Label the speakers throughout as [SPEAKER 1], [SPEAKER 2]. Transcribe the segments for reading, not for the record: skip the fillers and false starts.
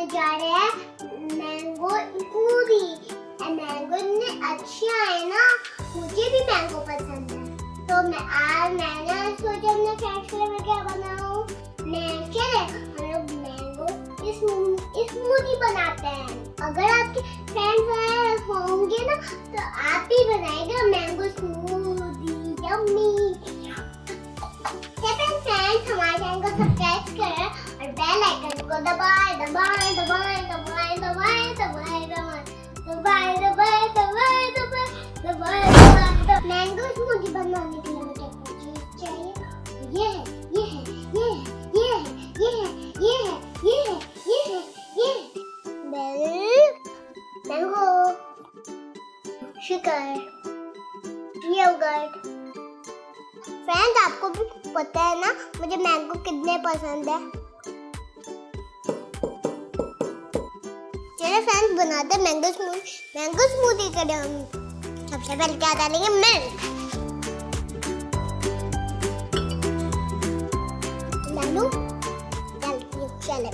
[SPEAKER 1] बनाने जा रहे हैं मैंगो स्मूदी। मैंगो इतने अच्छे आए ना, मुझे भी मैंगो पसंद है। तो मैंने सोचा अपने फ्रेंड्स के लिए मैं क्या बनाऊं। चले हम लोग मैंगो स्मूदी बनाते हैं। अगर आपके फ्रेंड्स होंगे ना तो आप ही बनाएगा मैंगो स्मूदी। यम्मी। फ्रेंड्स हमारे चैनल को सब्सक्राइब करें और बेल आइकन को दबाएं दबाएं दबाएं दबाएं दबाएं दबाएं दबाएं दबाएं दबाएं दबाएं दबाएं। मैंगो स्मूदी बनाने के लिए हमें क्या चीज चाहिए? ये है, ये है, ये है, ये है, ये है, ये है, ये है, ये है, ये है। Mango, sugar, yogurt. फ्रेंड्स आपको भी पता है ना मुझे मैंगो कितने पसंद है। चलो फ्रेंड्स बनाते हैं मैंगो स्मूदी करें हम। सबसे पहले क्या डालेंगे? मिल्क डालूं, डालती हूँ। चलो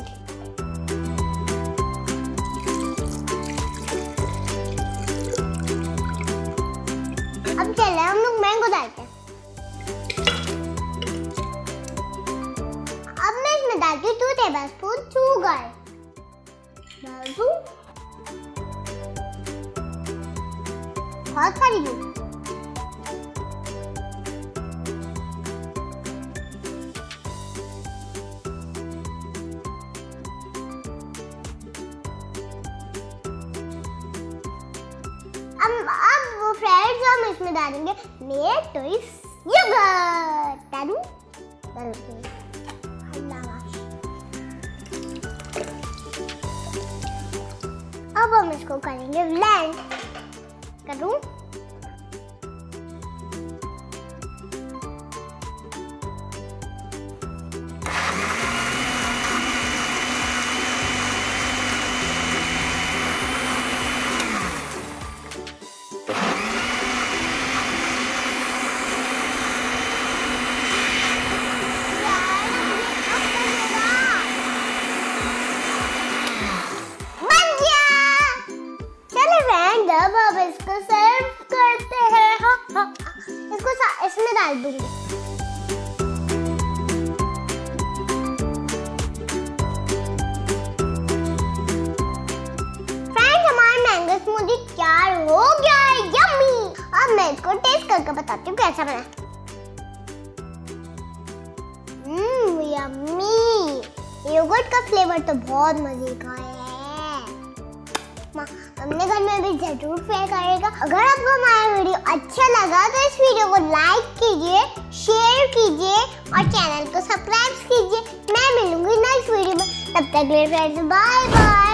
[SPEAKER 1] अब चले हम लोग मैंगो डालते हैं। अब मैं इसमें डालती हूँ 2 टेबलस्पून शुगर। डाल दूँ बहुत सारी दूँ। अब वो फ्रेंड्स हम इसमें डालेंगे मिल्क ट्विस्ट योगर्ट। डालूं, अब हम इसको करेंगे ब्लेंड। करूं अब इसको सर्व करते हैं। इसको इसमें डाल दूंगी। फ्रेंड्स हमारा मैंगो स्मूदी तैयार हो गया है। यम्मी। अब मैं इसको टेस्ट करके बताती हूँ कैसा बना। यम्मी। योगर्ट का फ्लेवर तो बहुत मजे का है। अपने घर में भी जरूर ट्राई करेगा। अगर आपको हमारा वीडियो अच्छा लगा तो इस वीडियो को लाइक कीजिए, शेयर कीजिए और चैनल को सब्सक्राइब कीजिए। मैं मिलूंगी नेक्स्ट वीडियो में। तब तक के लिए फ्रेंड्स बाय बाय।